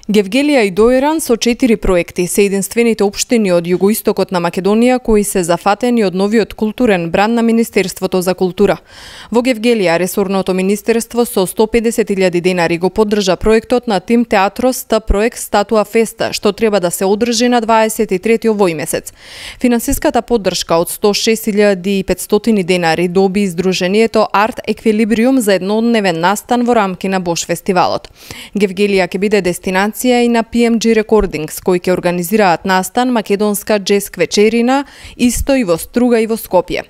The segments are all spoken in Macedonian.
Гевгелија и Доиран со 4 проекти се единствените општини од југоистокот на Македонија кои се зафатени од новиот културен бранд на Министерството за култура. Во Гевгелија ресорното министерство со 150.000 денари го поддржа проектот на Тим Театрос проект Статуа Феста, што треба да се одржи на 23 овој месец. Финансиската поддршка од 106.500 денари доби издружението Арт Еквилибриум за еднодневен настан во рамки на Бош фестивалот. Гевгелија ќе биде дестинација и на PMG Recordings, кои ќе организираат настан македонска джез вечерина, исто и во Струга и во Скопје.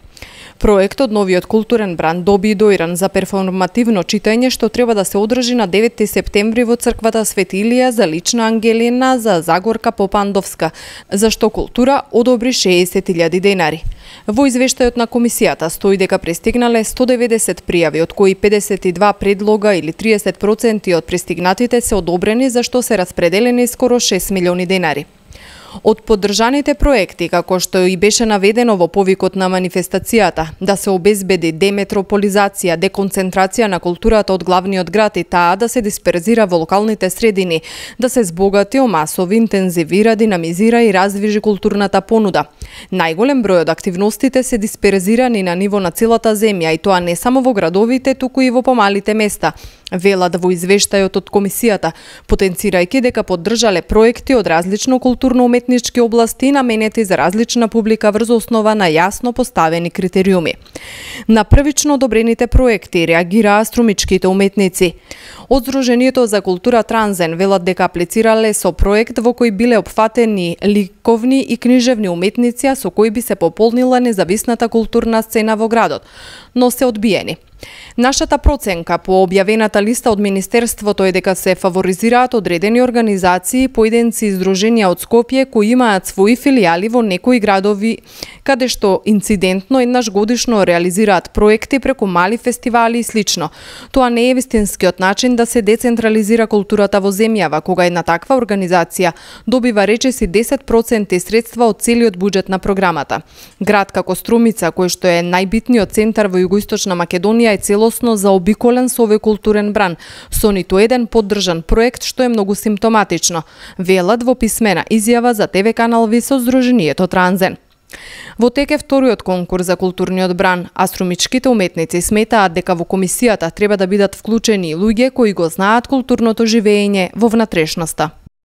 Проектот новиот културен бранд доби доиран за перформативно читање што треба да се одржи на 9 септември во црквата Свети Илија за лична ангелина за Загорка Попандовска, за што култура одобри 60.000 денари. Во извештајот на комисијата стои дека пристигнале 190 пријави, од кои 52 предлога или 30% од пристигнатите се одобрени, за што се распределени скоро 6 милиони денари. Од поддржаните проекти, како што и беше наведено во повикот на манифестацијата, да се обезбеди деметрополизација, деконцентрација на културата од главниот град и таа да се дисперзира во локалните средини, да се збогати, омасови, интензивира, динамизира и раздвижи културната понуда. Најголем број од активностите се дисперзирани на ниво на целата земја и тоа не само во градовите, туку и во помалите места, велат во извештајот од комисијата, потенцирајќи дека поддржале проекти од различно културно-уметнички области наменети за различна публика врз основа на јасно поставени критериуми. На првично одобрените проекти реагираа струмичките уметници. Од Здруженијето за култура Транзен велат дека аплицирале со проект во кој биле опфатени ликовни и книжевни уметници, со кои би се пополнила независната културна сцена во градот, но се одбиени. Нашата проценка по објавената листа од Министерството е дека се фаворизираат одредени организации, поединци и здруженија од Скопје кои имаат своји филијали во некои градови, каде што инцидентно еднаш годишно реализираат проекти преку мали фестивали и слично. Тоа не е вистинскиот начин да се децентрализира културата во земјава, кога една таква организација добива речиси 10% средства од целиот буџет на програмата. Град како Струмица, кој што е најбитниот центар во југоисточна Македонија, е целосно заобиколен со овој културен бран, со ниту еден поддржан проект, што е многу симптоматично, велат во писмена изјава за ТВ канал Ви со Здруженијето Транзен. Во тек е вториот конкурс за културниот бран, а струмичките уметници сметаат дека во комисијата треба да бидат вклучени луѓе кои го знаат културното живење во внатрешноста.